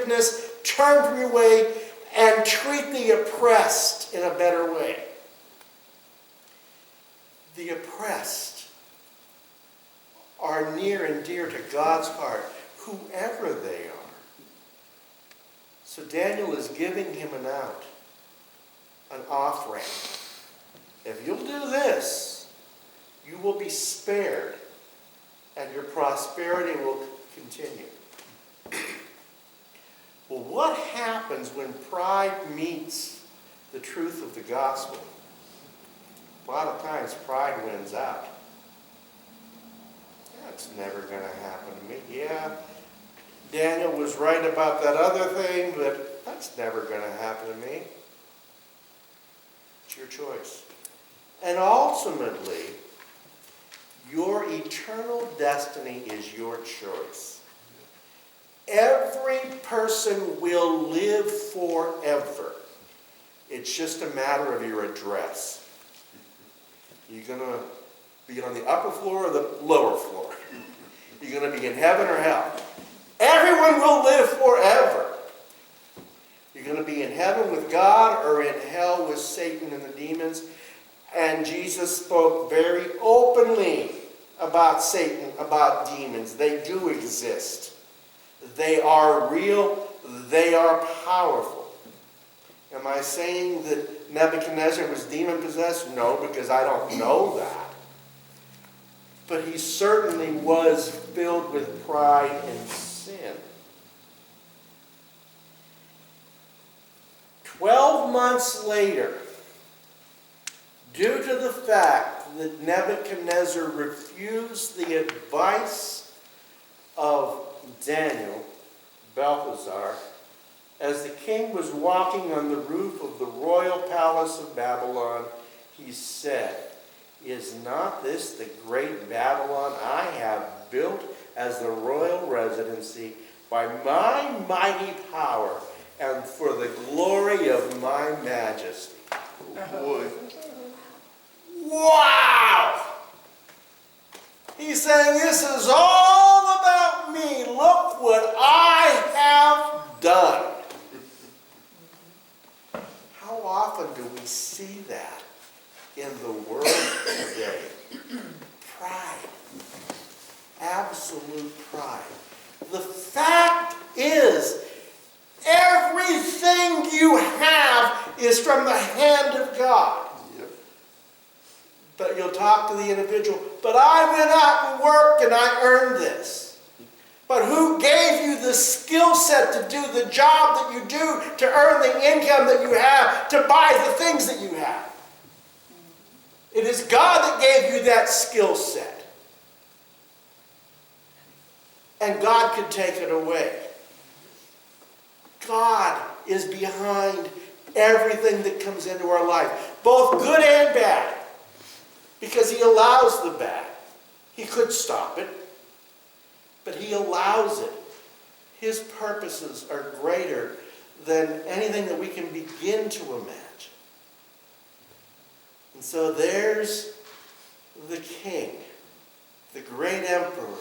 wickedness, turn from your way, and treat the oppressed in a better way. The oppressed are near and dear to God's heart, whoever they are. So Daniel is giving him an offering. If you'll do this, you will be spared, and your prosperity will continue. Well, what happens when pride meets the truth of the gospel? A lot of times pride wins out. That's never going to happen to me. Yeah, Daniel was right about that other thing, but that's never going to happen to me. It's your choice. And ultimately, your eternal destiny is your choice. Every person will live forever. It's just a matter of your address. You're going to be on the upper floor or the lower floor. You're going to be in heaven or hell. Everyone will live forever. You're going to be in heaven with God or in hell with Satan and the demons. And Jesus spoke very openly about Satan, about demons. They do exist. They are real. They are powerful. Am I saying that Nebuchadnezzar was demon-possessed? No, because I don't know that. But he certainly was filled with pride and sin. 12 months later, due to the fact that Nebuchadnezzar refused the advice of Daniel, Belteshazzar, as the king was walking on the roof of the royal palace of Babylon, he said, "Is not this the great Babylon I have built as the royal residency by my mighty power and for the glory of my majesty?" Oh boy. Wow! He's saying, this is all about me. Look what I have done. How often do we see that in the world today? Pride. Absolute pride. The fact is, everything you have is from the hand of God. But you'll talk to the individual, but I went out and worked and I earned this. But who gave you the skill set to do the job that you do, to earn the income that you have, to buy the things that you have? It is God that gave you that skill set. And God could take it away. God is behind everything that comes into our life, both good and bad. Because he allows the bad. He could stop it, but he allows it. His purposes are greater than anything that we can begin to imagine. And so there's the king, the great emperor,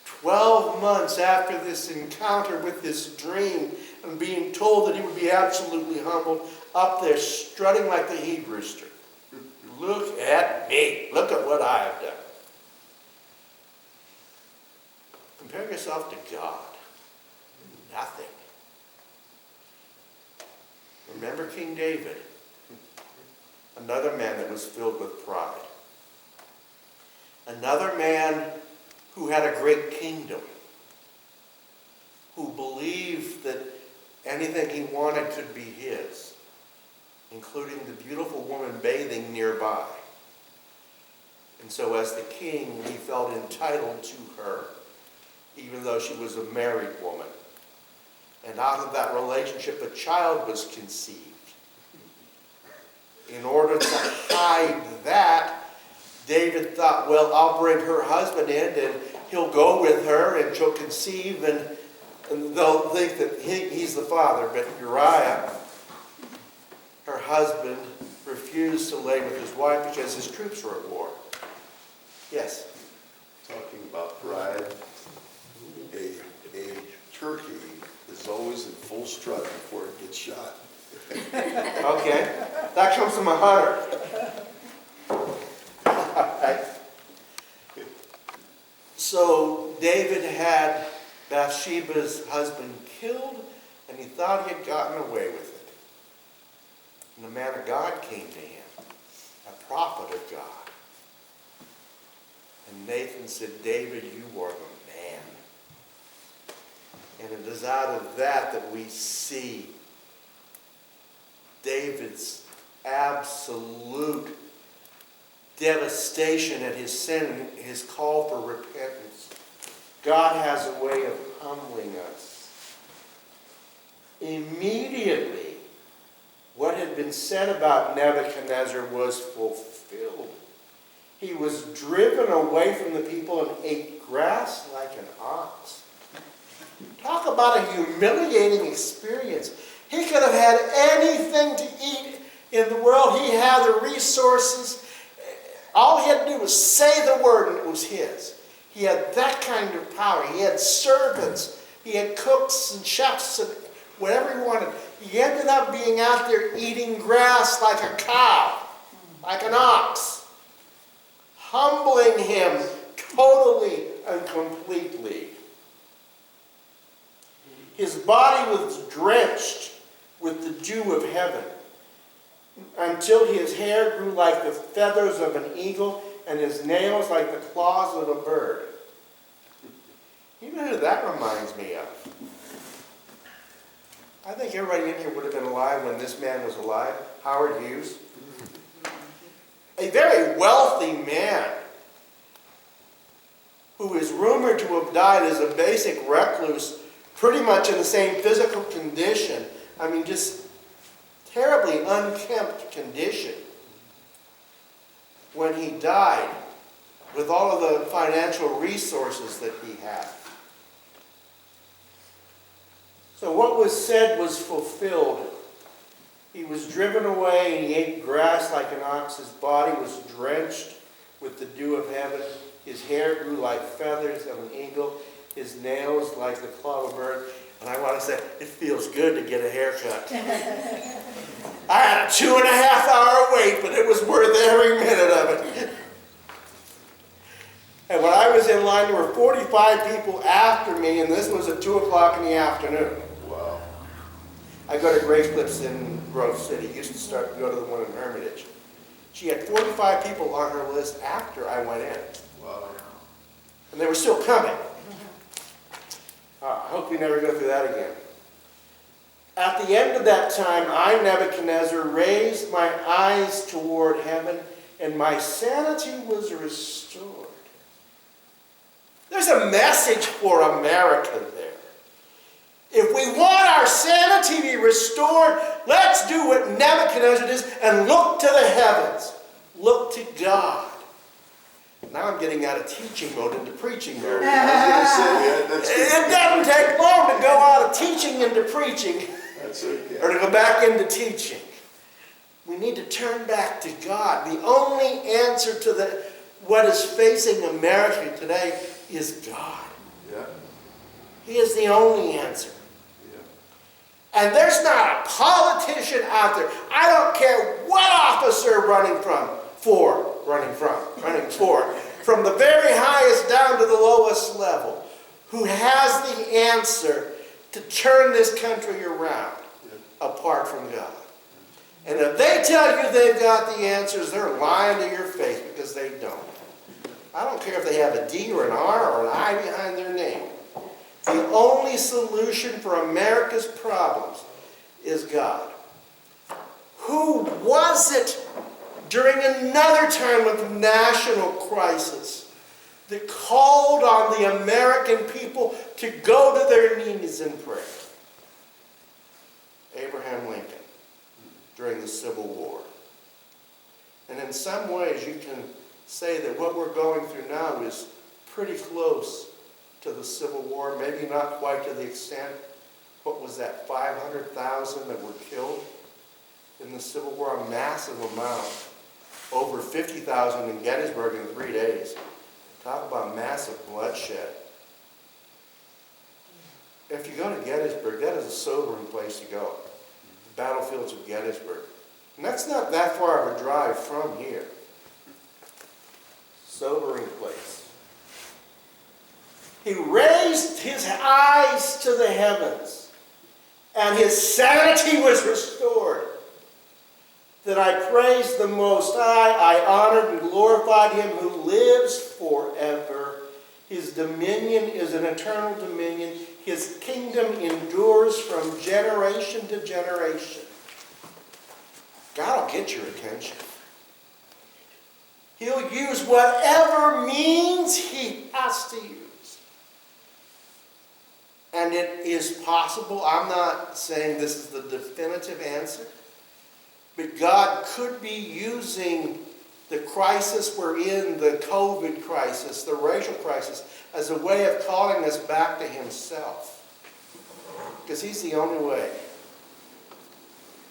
12 months after this encounter with this dream and being told that he would be absolutely humbled, up there strutting like the he rooster. Look at me. Look at what I have done. Compare yourself to God. Nothing. Remember King David? Another man that was filled with pride. Another man who had a great kingdom. Who believed that anything he wanted could be his, including the beautiful woman bathing nearby. And so as the king, he felt entitled to her, even though she was a married woman. And out of that relationship, a child was conceived. In order to hide that, David thought, well, I'll bring her husband in, and he'll go with her, and she'll conceive, and they'll think that he's the father. But Uriah, her husband, refused to lay with his wife because his troops were at war. Yes? Talking about pride, a turkey is is always in full strut before it gets shot. Okay, that comes from a hunter. Alright. So David had Bathsheba's husband killed, and he thought he had gotten away with it. And the man of God came to him, a prophet of God. And Nathan said, David, you are the man. And it is out of that that we see David's absolute devastation at his sin, his call for repentance. God has a way of humbling us. Immediately, what had been said about Nebuchadnezzar was fulfilled. He was driven away from the people and ate grass like an ox. Talk about a humiliating experience. He could have had anything to eat in the world. He had the resources. All he had to do was say the word and it was his. He had that kind of power. He had servants. He had cooks and chefs and whatever he wanted. He ended up being out there eating grass like a cow, like an ox, humbling him totally and completely. His body was drenched with the dew of heaven until his hair grew like the feathers of an eagle and his nails like the claws of a bird. You know who that reminds me of? I think everybody in here would have been alive when this man was alive. Howard Hughes. A very wealthy man who is rumored to have died as a basic recluse, pretty much in the same physical condition. I mean, just terribly unkempt condition. When he died, with all of the financial resources that he had. So what was said was fulfilled. He was driven away and he ate grass like an ox. His body was drenched with the dew of heaven. His hair grew like feathers of an eagle. His nails like the claw of a bird. And I want to say, it feels good to get a haircut. I had a 2.5-hour wait, but it was worth every minute of it. And when I was in line, there were 45 people after me, and this was at 2 o'clock in the afternoon. Wow. I go to Grace Clips in Grove City. Used to go to the one in Hermitage. She had 45 people on her list after I went in. Wow. And they were still coming. I hope we never go through that again. At the end of that time, I, Nebuchadnezzar, raised my eyes toward heaven, and my sanity was restored. There's a message for America there. If we want our sanity to be restored, let's do what Nebuchadnezzar did and look to the heavens. Look to God. Now I'm getting out of teaching mode into preaching mode. It doesn't take long to go out of teaching into preaching. That's okay. Or to go back into teaching. We need to turn back to God. The only answer to what is facing America today is God. Yeah. He is the only answer. Yeah. And there's not a politician out there, I don't care what office they're running for, from the very highest down to the lowest level, who has the answer to turn this country around apart from God. And if they tell you they've got the answers, they're lying to your face because they don't. I don't care if they have a D or an R or an I behind their name. The only solution for America's problems is God. Who was it during another time of national crisis that called on the American people to go to their knees in prayer? Abraham Lincoln, during the Civil War. And in some ways you can say that what we're going through now is pretty close to the Civil War, maybe not quite to the extent, what was that, 500,000 that were killed in the Civil War, a massive amount. Over 50,000 in Gettysburg in 3 days. Talk about massive bloodshed. If you go to Gettysburg, that is a sobering place to go. The battlefields of Gettysburg. And that's not that far of a drive from here. Sobering place. He raised his eyes to the heavens, and his sanity was restored. That I praised the Most High, I honored and glorified him who lives forever. His dominion is an eternal dominion. His kingdom endures from generation to generation. God will get your attention. He'll use whatever means he has to use. And it is possible, I'm not saying this is the definitive answer, but God could be using the crisis we're in, the COVID crisis, the racial crisis, as a way of calling us back to himself. Because he's the only way.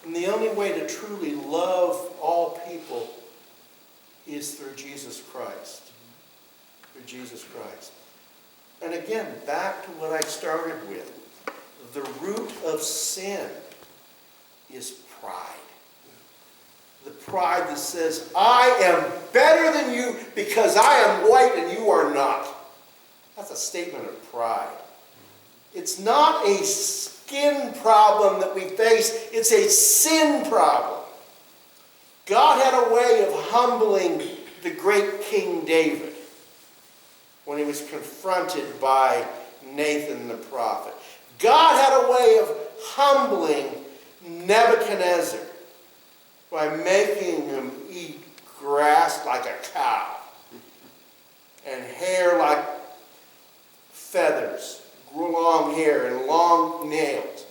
And the only way to truly love all people is through Jesus Christ. Through Jesus Christ. And again, back to what I started with. The root of sin is pride. The pride that says, I am better than you because I am white and you are not. That's a statement of pride. It's not a skin problem that we face. It's a sin problem. God had a way of humbling the great King David when he was confronted by Nathan the prophet. God had a way of humbling Nebuchadnezzar by making him eat grass like a cow and hair like feathers, long hair and long nails.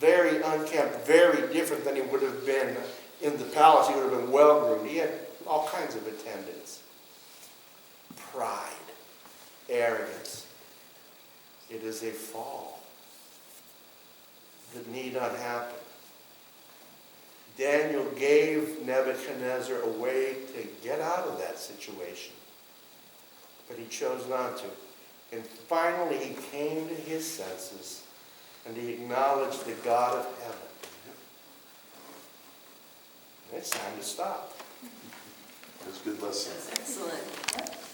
Very unkempt, very different than he would have been in the palace. He would have been well-groomed. He had all kinds of attendants. Pride, arrogance. It is a fall that need not happen. Daniel gave Nebuchadnezzar a way to get out of that situation. But he chose not to. And finally he came to his senses and he acknowledged the God of heaven. And it's time to stop. That's a good lesson. That's excellent.